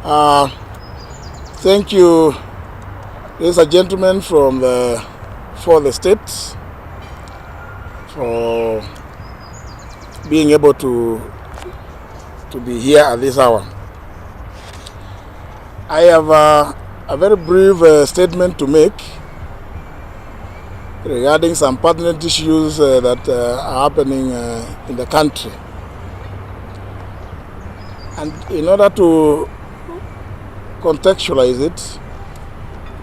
Uh, Thank you, ladies and gentlemen from the states, for being able to be here at this hour. I have a very brief statement to make regarding some pertinent issues that are happening in the country. And in order to contextualize it,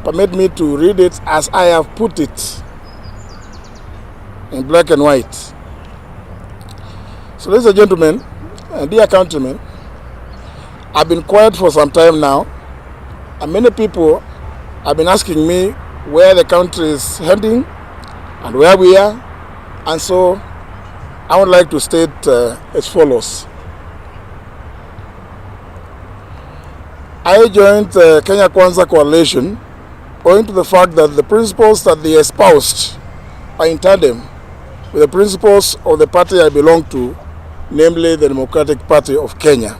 permit me to read it as I have put it in black and white. So, ladies and gentlemen, dear countrymen, I've been quiet for some time now, and many people have been asking me where the country is heading and where we are, and so I would like to state as follows. I joined the Kenya Kwanza coalition owing to the fact that the principles that they espoused are in tandem with the principles of the party I belong to, namely the Democratic Party of Kenya.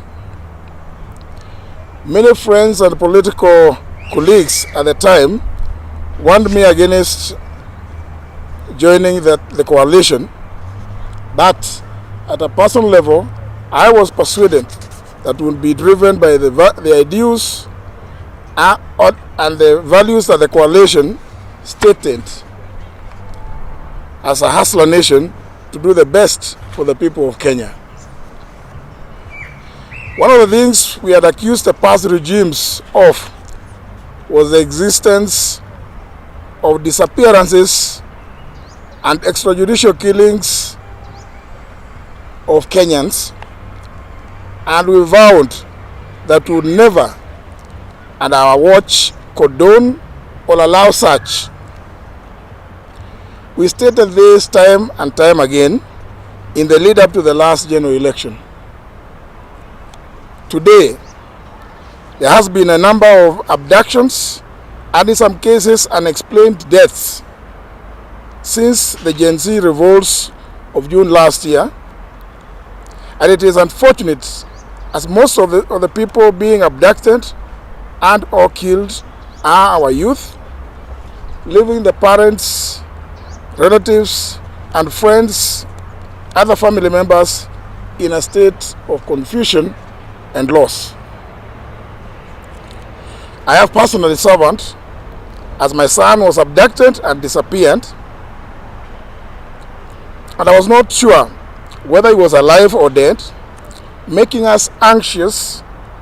Many friends and political colleagues at the time warned me against joining the coalition, but at a personal level, I was persuaded that would be driven by the ideals and the values that the coalition stated as a hustler nation to do the best for the people of Kenya. One of the things we had accused the past regimes of was the existence of disappearances and extrajudicial killings of Kenyans, and we vowed that we would never, at our watch, condone or allow such. We stated this time and time again in the lead up to the last general election. Today, there has been a number of abductions and in some cases unexplained deaths since the Gen Z revolts of June last year, and it is unfortunate as most of the people being abducted and or killed are our youth, leaving the parents, relatives, and friends, other family members in a state of confusion and loss. I have personally suffered as my son was abducted and disappeared, and I was not sure whether he was alive or dead, making us anxious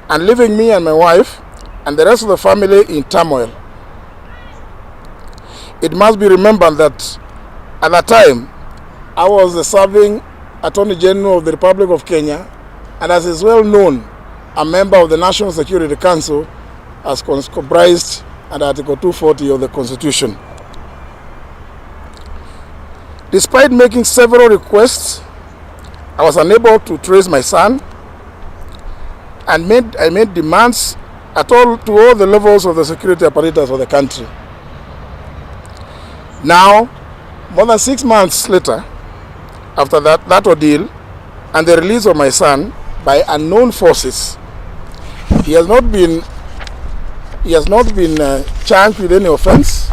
and leaving me and my wife and the rest of the family in turmoil. It must be remembered that at that time, I was the serving Attorney General of the Republic of Kenya, and as is well known, a member of the National Security Council as comprised under Article 240 of the Constitution. Despite making several requests, I was unable to trace my son, and I made demands to all the levels of the security apparatus of the country. Now, more than 6 months later, after that ordeal and the release of my son by unknown forces, he has not been charged with any offense,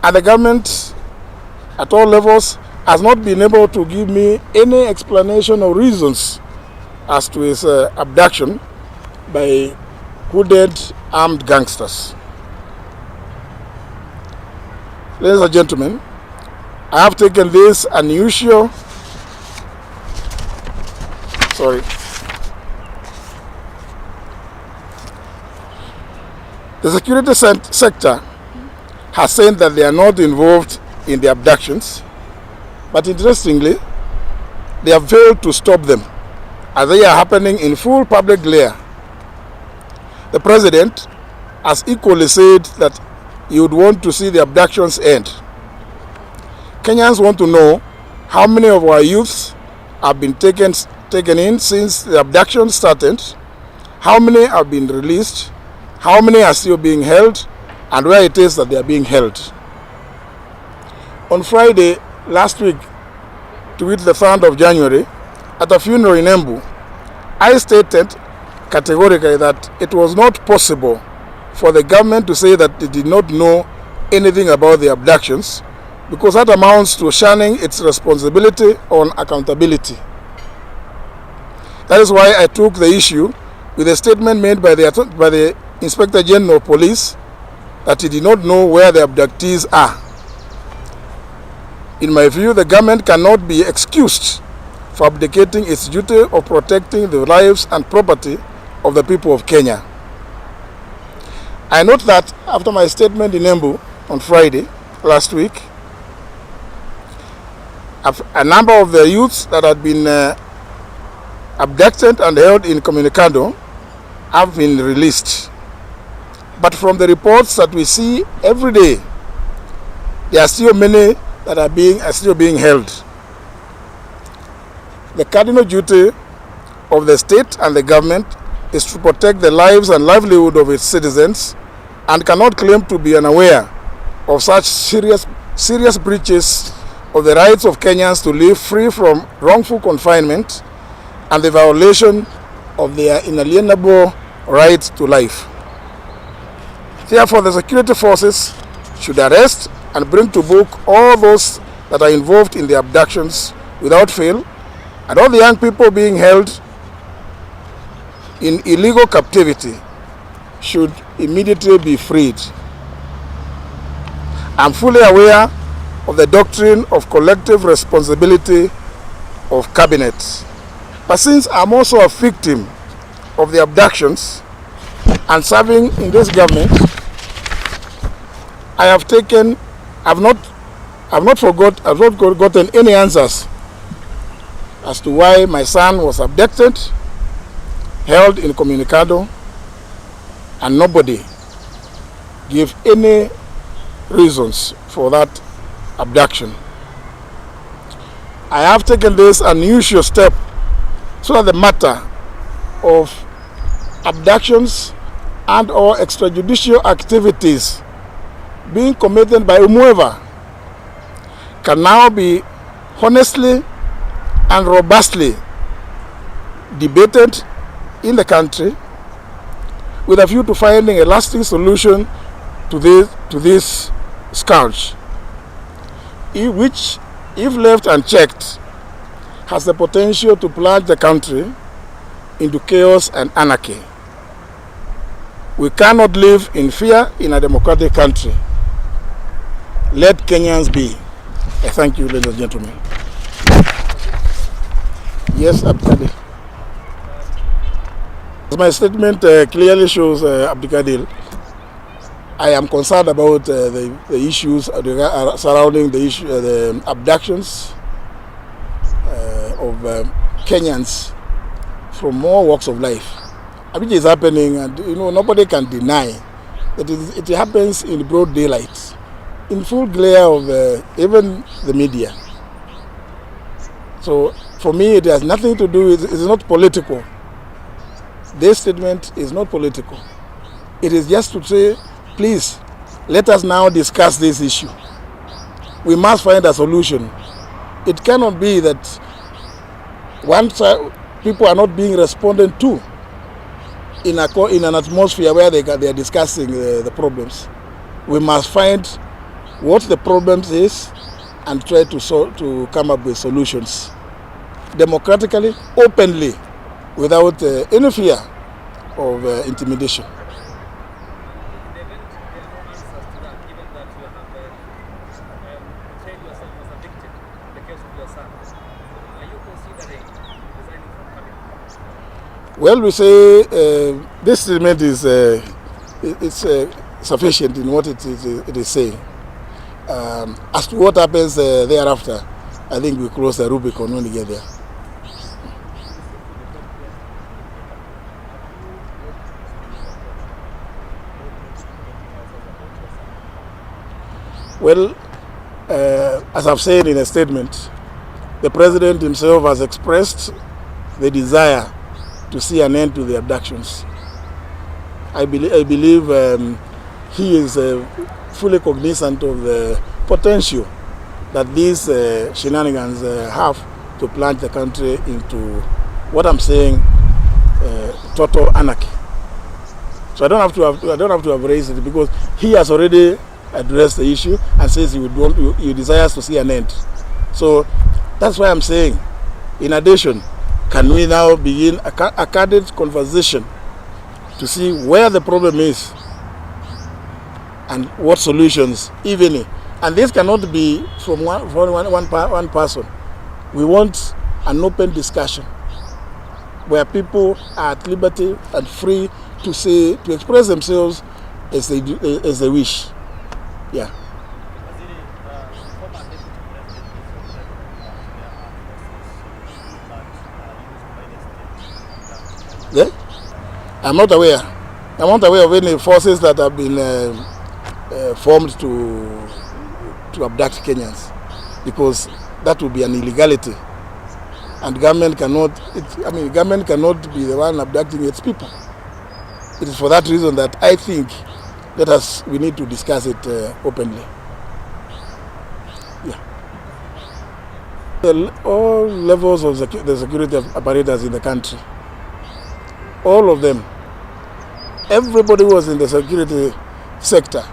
and the government at all levels has not been able to give me any explanation or reasons as to his abduction by hooded armed gangsters. Ladies and gentlemen, I have taken this unusual, The security sector has said that they are not involved in the abductions, but interestingly, they have failed to stop them as they are happening in full public glare. The president has equally said that he would want to see the abductions end. Kenyans want to know how many of our youths have been taken in since the abduction started, how many have been released, how many are still being held, and where it is that they are being held. On Friday last week, to which the 3rd of January, at a funeral in Embu, I stated categorically that it was not possible for the government to say that they did not know anything about the abductions, because that amounts to shunning its responsibility on accountability. That is why I took the issue with a statement made by the Inspector General of Police that he did not know where the abductees are. In my view, the government cannot be excused for abdicating its duty of protecting the lives and property of the people of Kenya. I note that after my statement in Embu on Friday last week, a number of the youths that had been abducted and held in Communicado have been released. But from the reports that we see every day, there are still many that are still being held. The cardinal duty of the state and the government is to protect the lives and livelihood of its citizens, and cannot claim to be unaware of such serious breaches of the rights of Kenyans to live free from wrongful confinement and the violation of their inalienable right to life. Therefore, the security forces should arrest and bring to book all those that are involved in the abductions without fail, and all the young people being held in illegal captivity should immediately be freed. I'm fully aware of the doctrine of collective responsibility of cabinets. But since I'm also a victim of the abductions and serving in this government, I've not gotten any answers as to why my son was abducted, held in Communicado, and nobody gave any reasons for that abduction. I have taken this unusual step so that the matter of abductions and or extrajudicial activities being committed by whomever can now be honestly and robustly debated in the country with a view to finding a lasting solution to this scourge, which, if left unchecked, has the potential to plunge the country into chaos and anarchy. We cannot live in fear in a democratic country. Let Kenyans be. I thank you, ladies and gentlemen. Yes, Abdikadir. As my statement clearly shows, Abdikadir, I am concerned about the issues surrounding the abductions of Kenyans from all walks of life, which is happening, and nobody can deny that it happens in broad daylight, in full glare of even the media. So for me, it has nothing to do with, it's not political. This statement is not political. It is just to say, please, let us now discuss this issue. We must find a solution. It cannot be that people are not being responded to in an atmosphere where they are discussing the problems. We must find what the problems is and try to come up with solutions democratically, openly, without any fear of intimidation. Well, we say this statement is sufficient in what it is saying. As to what happens thereafter, I think we close the Rubicon when we get there. Well, as I've said in a statement, the president himself has expressed the desire to see an end to the abductions. I believe he is fully cognizant of the potential that these shenanigans have to plunge the country into what I'm saying total anarchy. So I don't have to have raised it because he has already addressed the issue and says he desires to see an end. So that's why I'm saying, in addition, can we now begin a candid conversation to see where the problem is and what solutions, even. And this cannot be from one person. We want an open discussion where people are at liberty and free to express themselves as they wish. Yeah. Yeah? I'm not aware. I'm not aware of any forces that have been formed to abduct Kenyans, because that would be an illegality, and government cannot be the one abducting its people. It is for that reason that I think we need to discuss it openly. Yeah. All levels of the security apparatus in the country, all of them, everybody who was in the security sector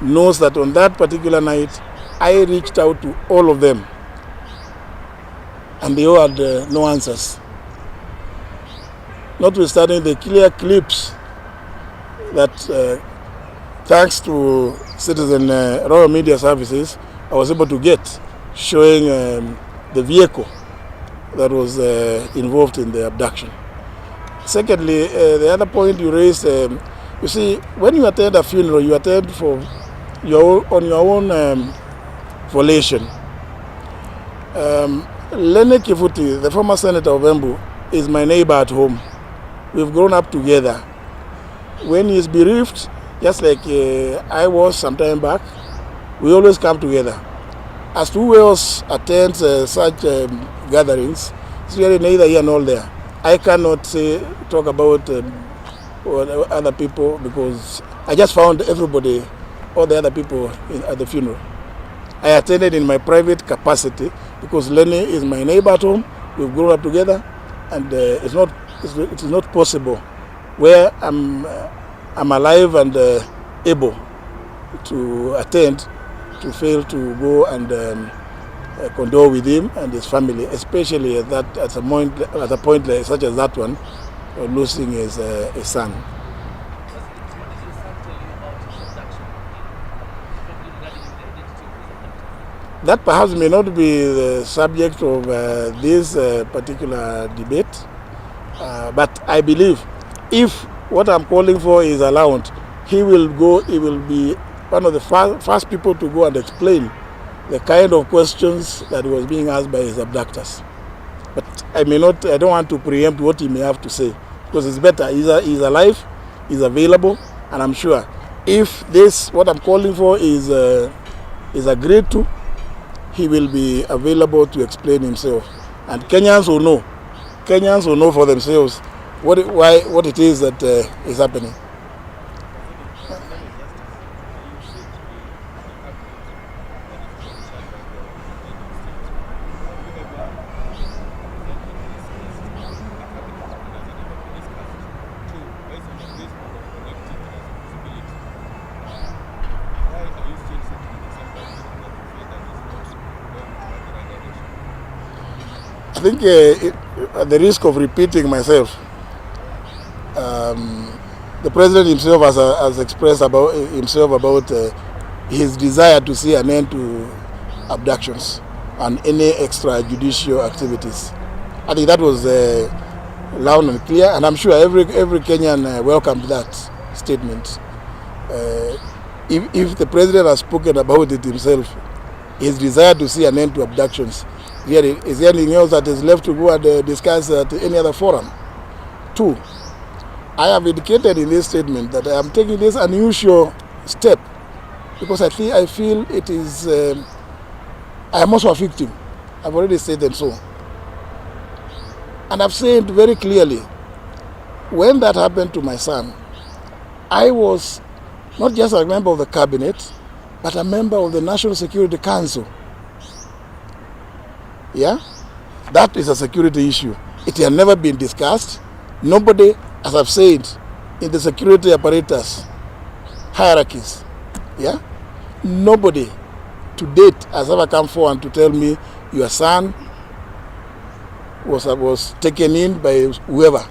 knows that on that particular night, I reached out to all of them, and they all had no answers. Notwithstanding the clear clips that, thanks to Citizen Royal Media Services, I was able to get, showing the vehicle that was involved in the abduction. Secondly, the other point you raised, you see, when you attend a funeral, you attend on your own volition. Lene Kivuti, the former senator of Embu, is my neighbor at home. We've grown up together. When he's bereaved, just like I was some time back, we always come together. As to who else attends such gatherings, it's really neither here nor there. I cannot talk about other people, because I just found everybody, all the other people at the funeral. I attended in my private capacity because Lenny is my neighbor at home. We've grown up together, and it is not possible where I'm alive and able to attend to fail to go and condole with him and his family, especially at a point like, such as that one, losing his son. That perhaps may not be the subject of this particular debate, but I believe if what I'm calling for is allowed, he will be one of the first people to go and explain the kind of questions that was being asked by his abductors. But I don't want to preempt what he may have to say, because it's better. He's alive, he's available, and I'm sure if what I'm calling for is agreed to, he will be available to explain himself. And Kenyans will know for themselves what it is that is happening. I think at the risk of repeating myself, the president himself has expressed about his desire to see an end to abductions and any extrajudicial activities. I think that was loud and clear, and I'm sure every Kenyan welcomed that statement. If the president has spoken about it himself, his desire to see an end to abductions, is there anything else that is left to go and discuss at any other forum? Two, I have indicated in this statement that I am taking this unusual step because I feel it is, I am also a victim. I've already stated so. And I've said very clearly, when that happened to my son, I was not just a member of the cabinet, but a member of the National Security Council. Yeah? That is a security issue. It had never been discussed. Nobody as I've said, in the security apparatus, hierarchies, yeah, nobody to date has ever come forward to tell me your son was taken in by whoever.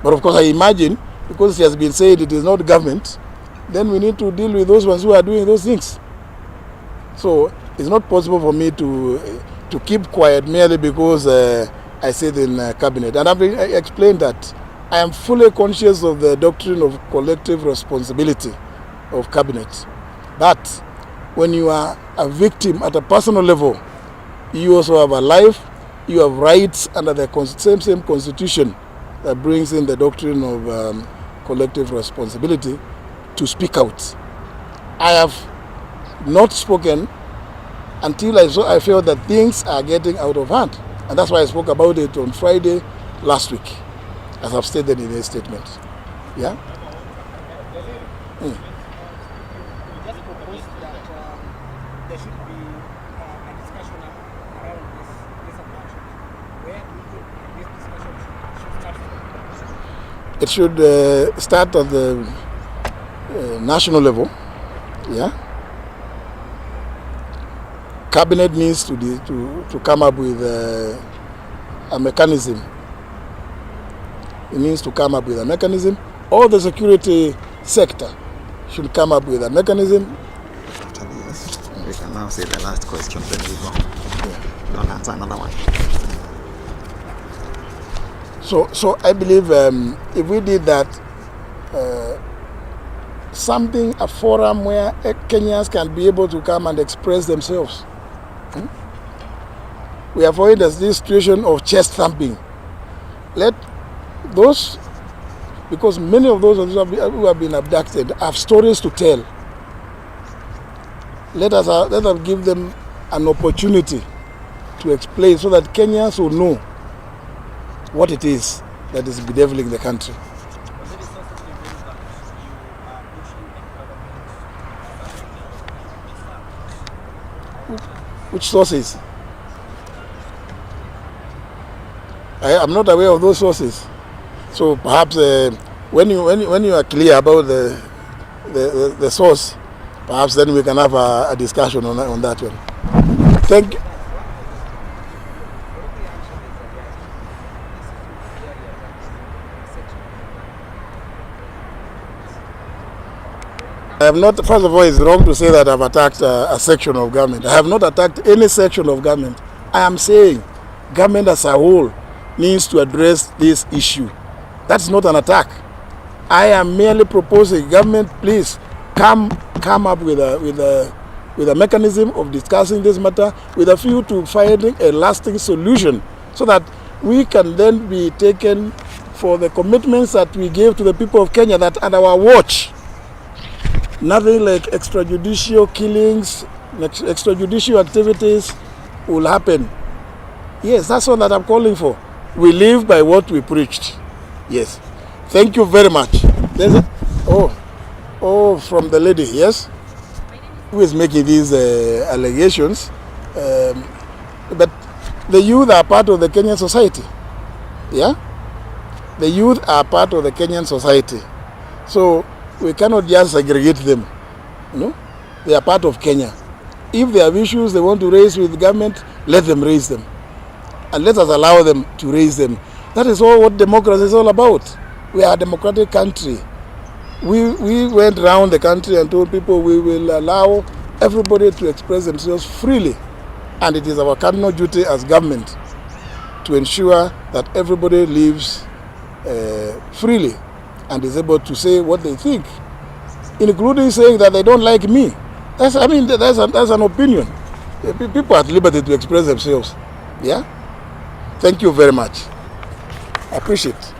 But of course, I imagine, because it has been said it is not government, then we need to deal with those ones who are doing those things. So it's not possible for me to keep quiet merely because I sit in cabinet. And I've explained that I am fully conscious of the doctrine of collective responsibility of cabinet. But when you are a victim at a personal level, you also have a life, you have rights under the same constitution that brings in the doctrine of collective responsibility to speak out. I have not spoken until I felt that things are getting out of hand. And that's why I spoke about it on Friday last week, as I've stated in a statement. Yeah? Just proposed that there should be a discussion around this abduction. Where do you think this discussion should start from? It should start at the national level. Yeah? Cabinet needs to come up with a mechanism. It needs to come up with a mechanism. All the security sector should come up with a mechanism. We can now say the last question, then we go. Yeah. Don't answer another one. So I believe if we did that, a forum where Kenyans can be able to come and express themselves. We avoid this situation of chest thumping. Let those, because many of those who have been abducted have stories to tell. Let us give them an opportunity to explain so that Kenyans will know what it is that is bedeviling the country. Which sources? I'm not aware of those sources. So perhaps when you are clear about the source, perhaps then we can have a discussion on that one. Thank you. I have not, first of all, it's wrong to say that I've attacked a section of government. I have not attacked any section of government. I am saying government as a whole needs to address this issue. That's not an attack. I am merely proposing government, please come up with a mechanism of discussing this matter with a view to finding a lasting solution so that we can then be taken for the commitments that we gave to the people of Kenya that at our watch, nothing like extrajudicial killings, extrajudicial activities will happen. Yes, that's what that I'm calling for. We live by what we preached. Yes. Thank you very much. From the lady, yes? Who is making these allegations? But the youth are part of the Kenyan society. Yeah? The youth are part of the Kenyan society. So we cannot just segregate them. No? They are part of Kenya. If they have issues they want to raise with the government, let them raise them. And let us allow them to raise them. That is all what democracy is all about. We are a democratic country. We went around the country and told people we will allow everybody to express themselves freely. And it is our cardinal duty as government to ensure that everybody lives freely and is able to say what they think, including saying that they don't like me. That's an opinion. People are at liberty to express themselves. Yeah? Thank you very much. I appreciate it.